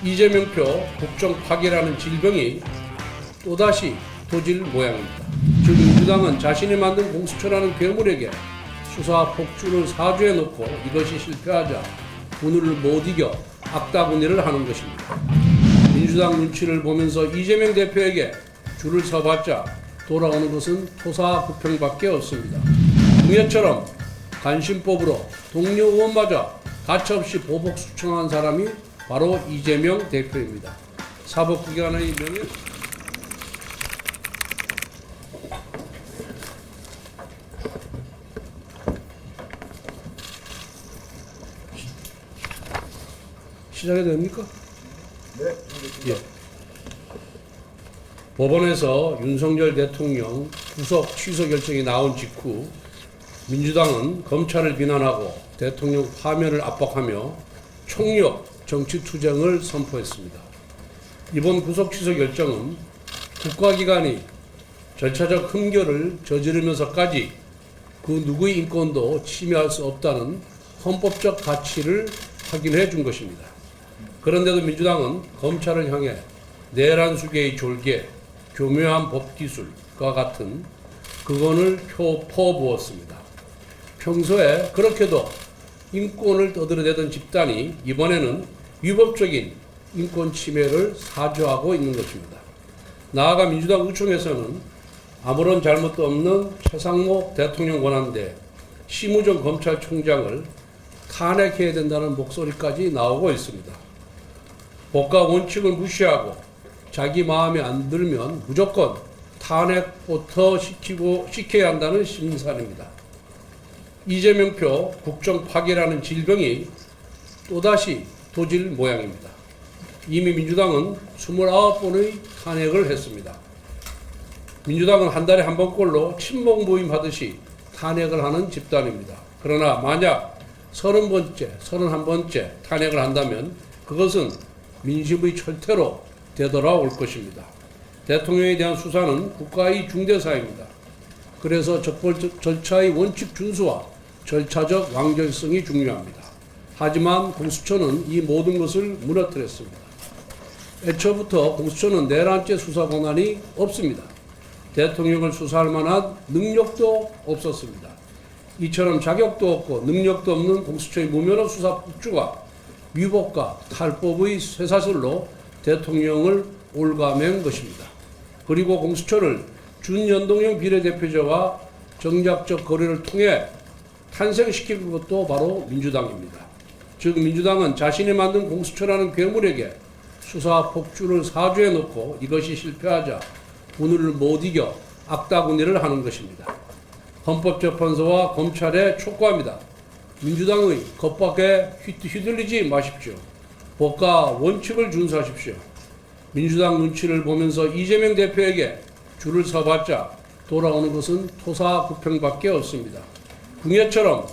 이재명표 국정 파괴라는 질병이 또다시 도질 모양입니다. 즉 민주당은 자신이 만든 공수처라는 괴물에게 수사 폭주를 사주에 놓고 이것이 실패하자 분을 못 이겨 악다구니를 하는 것입니다. 민주당 눈치를 보면서 이재명 대표에게 줄을 서봤자 돌아오는 것은 토사구팽밖에 없습니다. 궁예처럼 간신법으로 동료 의원마저 가차없이 보복 수청한 사람이 바로 이재명 대표입니다. 사법기관의 명예 시작해도 됩니까? 네. 예. 법원에서 윤석열 대통령 구속 취소 결정이 나온 직후 민주당은 검찰을 비난하고 대통령 파면을 압박하며 총력 정치투쟁을 선포했습니다. 이번 구속 취소 결정은 국가기관이 절차적 흠결을 저지르면서까지 그 누구의 인권도 침해할 수 없다는 헌법적 가치를 확인해 준 것입니다. 그런데도 민주당은 검찰을 향해 내란 수계의 졸개, 교묘한 법기술과 같은 극언을 퍼부었습니다. 평소에 그렇게도 인권을 떠들어대던 집단이 이번에는 위법적인 인권 침해를 사주하고 있는 것입니다. 나아가 민주당 의총에서는 아무런 잘못도 없는 최상목 대통령 권한대 심우정 검찰총장을 탄핵해야 된다는 목소리까지 나오고 있습니다. 법과 원칙을 무시하고 자기 마음에 안 들면 무조건 탄핵부터 시켜야 한다는 심산입니다. 이재명표 국정 파괴라는 질병이 또다시 도질 모양입니다. 이미 민주당은 29번의 탄핵을 했습니다. 민주당은 한 달에 한 번꼴로 친목 모임 하듯이 탄핵을 하는 집단입니다. 그러나 만약 30번째, 31번째 탄핵을 한다면 그것은 민심의 철퇴로 되돌아올 것입니다. 대통령에 대한 수사는 국가의 중대사입니다. 그래서 적법 절차의 원칙 준수와 절차적 완전성이 중요합니다. 하지만 공수처는 이 모든 것을 무너뜨렸습니다. 애초부터 공수처는 내란죄 수사 권한이 없습니다. 대통령을 수사할 만한 능력도 없었습니다. 이처럼 자격도 없고 능력도 없는 공수처의 무면허 수사 폭주가 위법과 탈법의 쇠사슬로 대통령을 올가맨 것입니다. 그리고 공수처를 준연동형 비례대표제와 정략적 거래를 통해 탄생시킨 것도 바로 민주당입니다. 즉 민주당은 자신이 만든 공수처라는 괴물에게 수사 폭주를 사주에 놓고 이것이 실패하자 분을 못 이겨 악다구니를 하는 것입니다. 헌법재판소와 검찰에 촉구합니다. 민주당의 겁박에 휘둘리지 마십시오. 법과 원칙을 준수하십시오. 민주당 눈치를 보면서 이재명 대표에게 줄을 서봤자 돌아오는 것은 토사구팽밖에 없습니다. 궁예처럼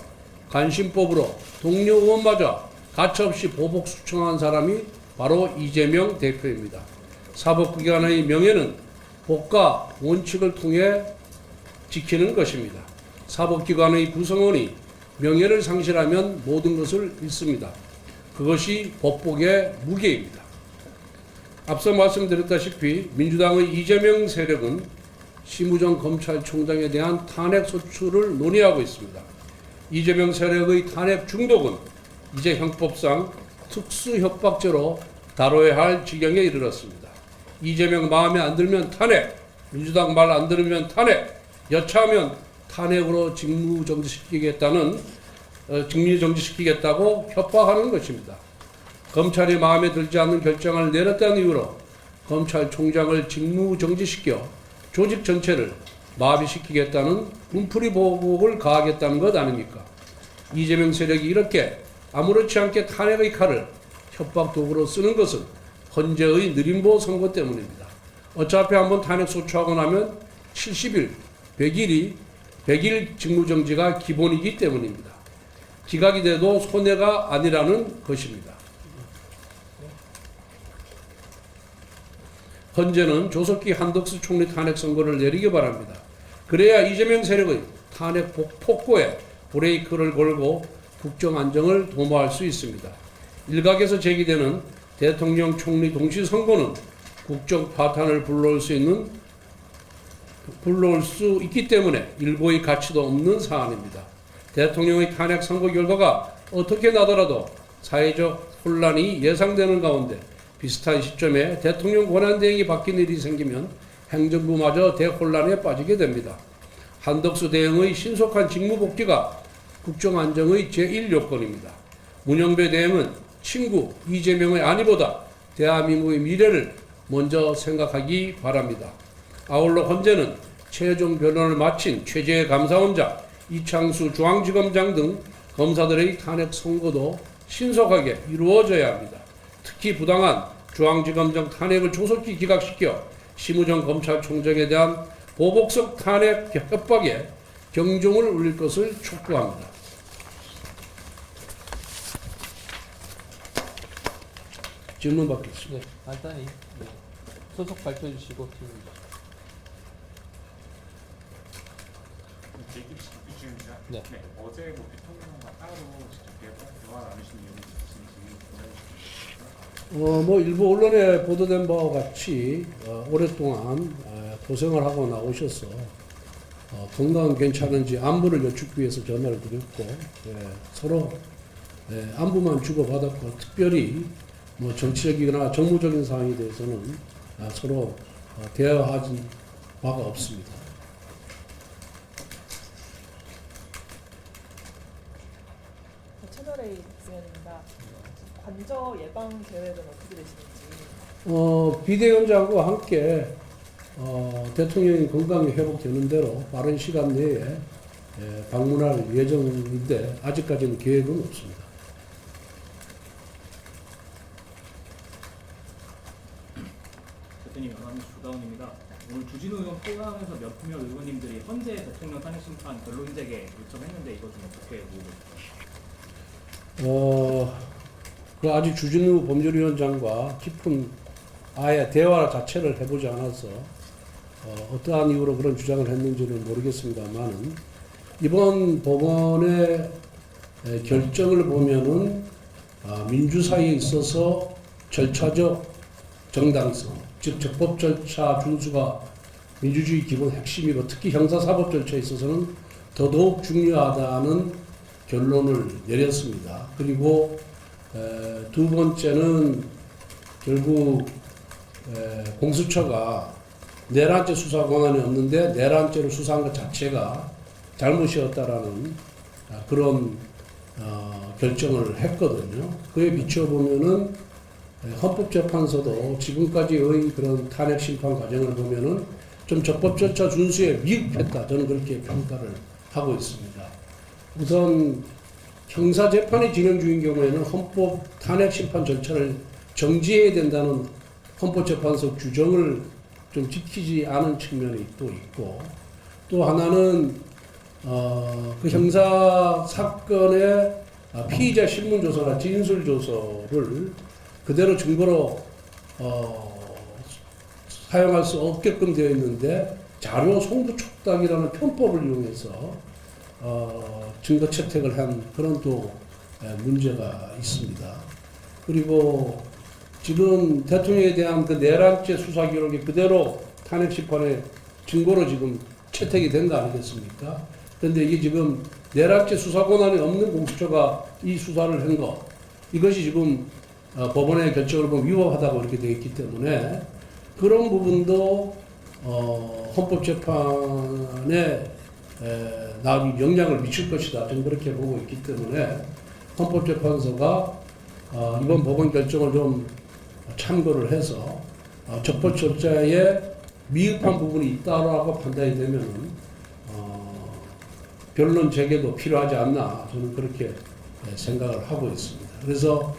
간신법으로 동료 의원마저 가차없이 보복 수청한 사람이 바로 이재명 대표입니다. 사법기관의 명예는 법과 원칙을 통해 지키는 것입니다. 사법기관의 구성원이 명예를 상실하면 모든 것을 잃습니다. 그것이 법복의 무게입니다. 앞서 말씀드렸다시피 민주당의 이재명 세력은 심우정 검찰총장에 대한 탄핵 소추를 논의하고 있습니다. 이재명 세력의 탄핵 중독은 이제 형법상 특수협박죄로 다뤄야 할 지경에 이르렀습니다. 이재명 마음에 안 들면 탄핵, 민주당 말 안 들으면 탄핵, 여차하면 탄핵으로 직무정지시키겠다고 협박하는 것입니다. 검찰이 마음에 들지 않는 결정을 내렸다는 이유로 검찰총장을 직무정지시켜 조직 전체를 마비시키겠다는 문풀이 보복을 가하겠다는 것 아닙니까? 이재명 세력이 이렇게 아무렇지 않게 탄핵의 칼을 협박 도구로 쓰는 것은 헌재의 느림보 선고 때문입니다. 어차피 한번 탄핵 소추하고 나면 70일, 100일 직무정지가 기본이기 때문입니다. 기각이 돼도 손해가 아니라는 것입니다. 헌재는 조석기 한덕수 총리 탄핵 선고를 내리기 바랍니다. 그래야 이재명 세력의 탄핵 폭포에 브레이크를 걸고 국정 안정을 도모할 수 있습니다. 일각에서 제기되는 대통령, 총리 동시 선거는 국정 파탄을 불러올 수 있기 때문에 일고의 가치도 없는 사안입니다. 대통령의 탄핵 선거 결과가 어떻게 나더라도 사회적 혼란이 예상되는 가운데 비슷한 시점에 대통령 권한대행이 바뀐 일이 생기면 행정부마저 대혼란에 빠지게 됩니다. 한덕수 대행의 신속한 직무복귀가 국정안정의 제1요건입니다. 문영배 대행은 친구 이재명의 안위보다 대한민국의 미래를 먼저 생각하기 바랍니다. 아울러 헌재는 최종 변론을 마친 최재해 감사원장, 이창수 중앙지검장 등 검사들의 탄핵 선고도 신속하게 이루어져야 합니다. 특히 부당한 중앙지검장 탄핵을 조속히 기각시켜 심우정 검찰총장에 대한 보복성 탄핵 협박에 경종을 울릴 것을 촉구합니다. 질문 받겠습니다. 네, 간단히 소속 발표해 주시고 질문 주시죠. 대기입니다. 네. 네. 어제 뭐 대통령과 따로 직접 대화 나누신 이유는 있으신지 일부 언론에 보도된 바와 같이 오랫동안 고생을 하고 나오셔서 건강 괜찮은지 안부를 여쭙기 위해서 전화를 드렸고 서로 안부만 주고받았고 특별히 뭐 정치적이거나 정무적인 사항에 대해서는 서로 대화하지 바가 없습니다. 채널A 부위원입니다. 관저 예방 계획은 어떻게 되시는지? 비대위원장과 함께 대통령이 건강이 회복되는 대로 빠른 시간 내에 방문할 예정인데 아직까지는 계획은 없습니다. 대표님, 연합뉴스 조다운입니다. 오늘 주진우 의원 포함해서 몇몇 의원님들이 헌재 대통령 탄핵 심판 결론제게 요청했는데 이거 좀 어떻게 보고 계세요? 그 아직 주진우 법률위원장과 깊은 아예 대화 자체를 해보지 않아서 어떠한 이유로 그런 주장을 했는지는 모르겠습니다만은 이번 법원의 결정을 보면은 민주사회에 있어서 절차적 정당성, 즉 적법 절차 준수가 민주주의 기본 핵심이고 특히 형사사법 절차에 있어서는 더더욱 중요하다는 결론을 내렸습니다. 그리고 두 번째는 결국 공수처가 내란죄 수사 권한이 없는데 내란죄로 수사한 것 자체가 잘못이었다라는 그런 결정을 했거든요. 그에 비춰보면은 헌법재판소도 지금까지의 그런 탄핵 심판 과정을 보면은 좀 적법 절차 준수에 미흡했다. 저는 그렇게 평가를 하고 있습니다. 우선 형사재판이 진행 중인 경우에는 헌법 탄핵 심판 절차를 정지해야 된다는 헌법재판소 규정을 좀 지키지 않은 측면이 또 있고 또 하나는 그 형사 사건의 피의자 신문조서나 진술조서를 그대로 증거로 사용할 수 없게끔 되어 있는데 자료 송부 촉탁이라는 편법을 이용해서 증거 채택을 한 그런 또 문제가 있습니다. 그리고 지금 대통령에 대한 그 내란죄 수사 기록이 그대로 탄핵 심판의 증거로 지금 채택이 된 거 아니겠습니까? 그런데 이게 지금 내란죄 수사 권한이 없는 공수처가 이 수사를 한 것, 이것이 지금 법원의 결정을 보면 위법하다고 이렇게 되어 있기 때문에 그런 부분도 헌법재판에 나중에 영향을 미칠 것이다. 저는 그렇게 보고 있기 때문에 헌법재판소가 이번 법원 결정을 좀 참고를 해서 적법 절차에 미흡한 부분이 있다라고 판단이 되면은 변론 재개도 필요하지 않나 저는 그렇게 생각을 하고 있습니다. 그래서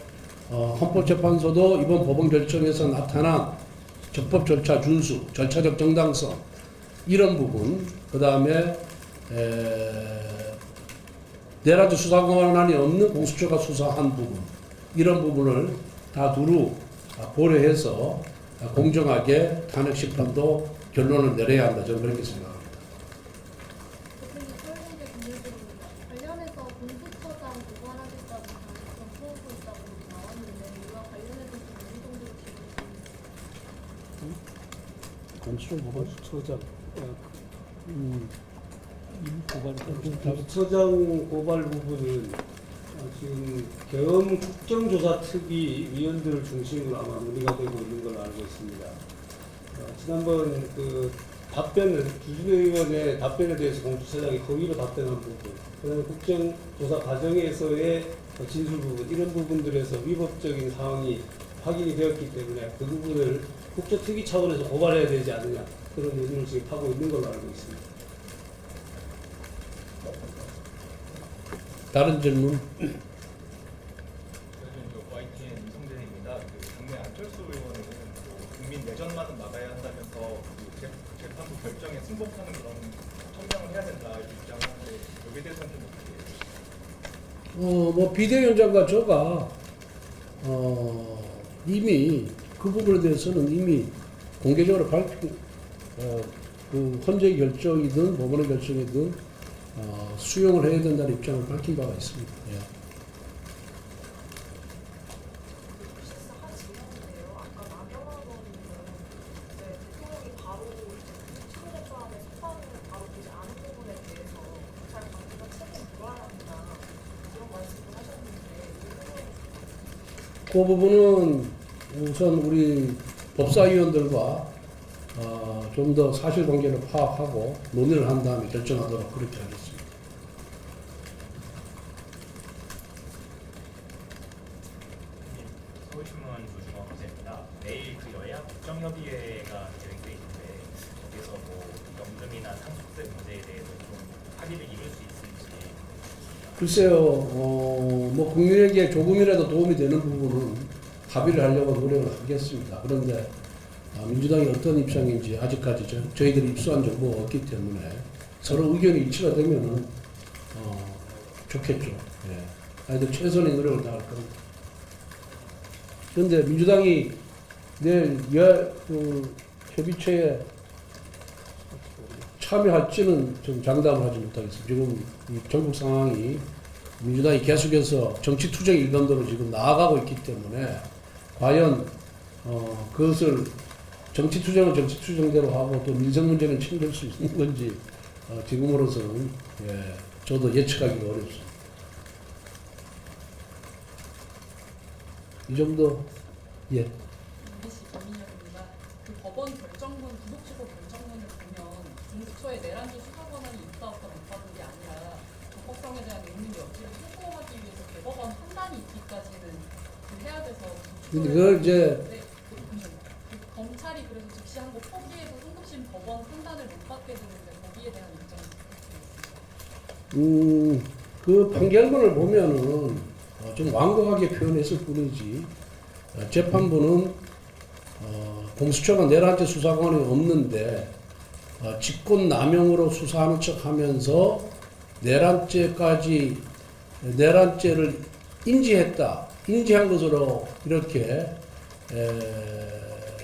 헌법재판소도 이번 법원 결정에서 나타난 적법 절차 준수, 절차적 정당성 이런 부분, 그 다음에 내란죄 수사 권한이 없는 공수처가 수사한 부분 이런 부분을 다 두루 고려해서 공정하게 탄핵 심판도 결론을 내려야 한다. 저는 그렇게 생각합니다. 대표님, 서울대 국민들이 관련해서 공수처장 고발하겠다는 가능성 풀고 있다고 나왔는데 이와 관련해서 좀 공수처 고발? 공수처장 공수처장 고발 부분은 지금 경험 국정조사특위 위원들을 중심으로 아마 논의가 되고 있는 걸로 알고 있습니다. 지난번 그 답변은 주진우 의원의 답변에 대해서 공수처장이 허위로 답변한 부분, 그다음에 국정조사 과정에서의 진술 부분, 이런 부분들에서 위법적인 상황이 확인이 되었기 때문에 그 부분을 국정특위 차원에서 고발해야 되지 않느냐, 그런 논의를 지금 하고 있는 걸로 알고 있습니다. 다른 질문? 저는 YTN 이성재입니다. 당내 안철수 의원은 국민 내전만은 막아야 한다면서 재판부 결정에 승복하는 그런 천명을 해야 된다 이렇게 주장을 하는데 여기에 대해서는 좀 어떻게 해요? 뭐 비대위원장과 저가 이미 그 부분에 대해서는 이미 공개적으로 그 헌재 결정이든 법원의 결정이든 수용을 해야 된다는 입장을 밝힌 바가 있습니다. 예. 그 부분은 우선 우리 법사위원들과 좀 더 사실관계를 파악하고 논의를 한 다음에 결정하도록 그렇게 하겠습니다. 서울신문 조중호 기자입니다. 내일 그 여야 국정협의회가 계획돼 있는데 거기서 뭐 연금이나 상속세 문제에 대해서 좀 합의를 이룰 수 있을지. 글쎄요, 뭐 국민에게 조금이라도 도움이 되는 부분은 합의를 하려고 노력을 하겠습니다. 그런데 민주당이 어떤 입장인지 아직까지 저희들이 입수한 정보가 없기 때문에 서로 의견이 일치가 되면은 좋겠죠. 예. 하여튼 최선의 노력을 다할 겁니다. 그런데 민주당이 내일 그 협의체에 참여할지는 좀 장담을 하지 못하겠습니다. 지금 이 전국 상황이 민주당이 계속해서 정치 투쟁 일관도로 지금 나아가고 있기 때문에 과연 그것을 정치 투쟁은 정치 투쟁대로 하고 또 민생 문제는 챙길 수 있는 건지 지금으로서는 저도 예측하기가 어렵습니다. 이 정도 예. MBC 김민영입니다. 그 법원 결정문, 구속 취소 결정문을 보면 공수처에 내란도 수사 권한이 있다 없다 못 받은 게 아니라 적법성에 대한 의문의 여지를 해소하기 위해서 대법원 판단이 있기까지는 해야 돼서 근데 그걸 이제 검찰이 그래서 즉시한 거 포기해서 상급심 법원 판단을 못 받게 되는데 거기에 대한 입장이 어떻게 그 판결문을 보면은 좀 완곡하게 표현했을 뿐이지 재판부는 공수처가 내란죄 수사권이 없는데 직권남용으로 수사하는 척하면서 내란죄를 인지한 것으로 이렇게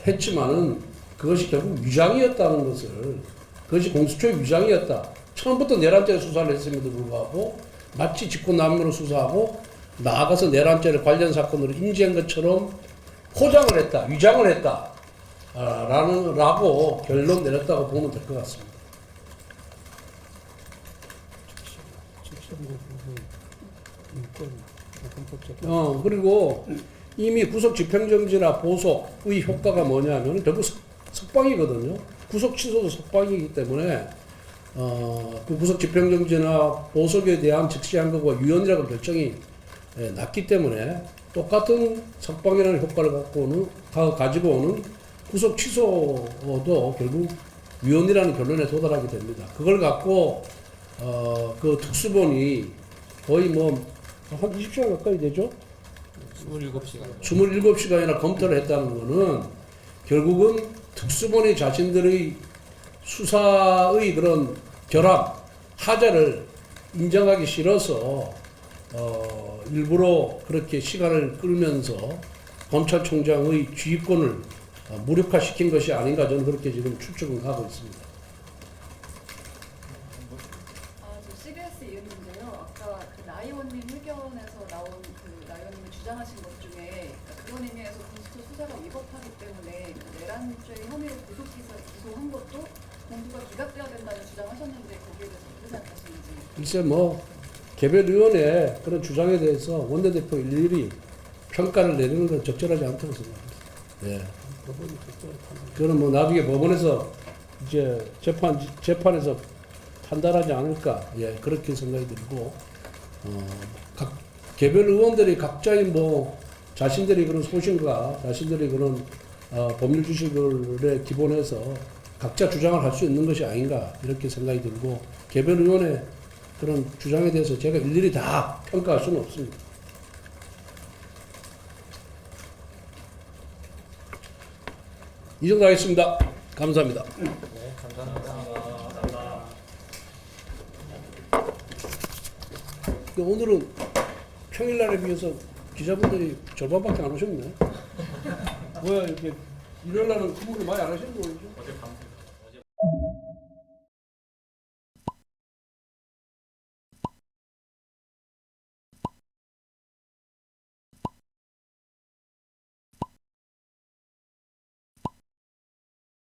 했지만은 그것이 결국 위장이었다는 것을, 그것이 공수처의 위장이었다. 처음부터 내란죄 수사를 했음에도 불구하고 마치 직권남용으로 수사하고 나아가서 내란죄를 관련 사건으로 인지한 것처럼 포장을 했다, 위장을 했다, 라고 결론 내렸다고 보면 될 것 같습니다. 그리고 이미 구속 집행정지나 보석의 효과가 뭐냐면 결국 석방이거든요. 구속 취소도 석방이기 때문에 그 구속 집행정지나 보석에 대한 즉시한 것과 유연이라고 결정이 났기 때문에 똑같은 석방이라는 효과를 가지고 오는 구속 취소도 결국 유연이라는 결론에 도달하게 됩니다. 그걸 갖고 그 특수본이 거의 뭐 한 20시간 가까이 되죠? 27시간이나 검토를 했다는 것은 결국은 특수본이 자신들의 수사의 그런 결함, 하자를 인정하기 싫어서 일부러 그렇게 시간을 끌면서 검찰총장의 지휘권을 무력화시킨 것이 아닌가 저는 그렇게 지금 추측을 하고 있습니다. 저 CBS 이은인데요. 아까 그 나 의원님 의견에서 나온 그 나 의원님이 주장하신 것 중에 그런 의미에서 공수처 수사가 위법한 하기 때문에 그 내란죄 혐의로 구속한 것도 공소가 기각돼야 된다는 주장하셨는데 거기에 대해서 어떻게 생각하시는지. 글쎄 뭐 개별 의원의 그런 주장에 대해서 원내대표 일일이 평가를 내리는 건 적절하지 않다고 생각합니다. 예. 그거는 뭐 나중에 법원에서 이제 재판에서 판단하지 않을까, 예, 그렇게 생각이 들고, 각 개별 의원들이 각자의 뭐 자신들이 그런 소신과 자신들이 그런 법률 지식에 기본해서 각자 주장을 할 수 있는 것이 아닌가 이렇게 생각이 들고, 개별 의원의 그런 주장에 대해서 제가 일일이 다 평가할 수는 없습니다. 이 정도 하겠습니다. 감사합니다. 네, 감사합니다. 오늘은 평일날에 비해서 기자분들이 절반밖에 안 오셨네. 뭐야 이렇게 일요일날은 근무를 많이 안 하시는 거죠? 어제 밤새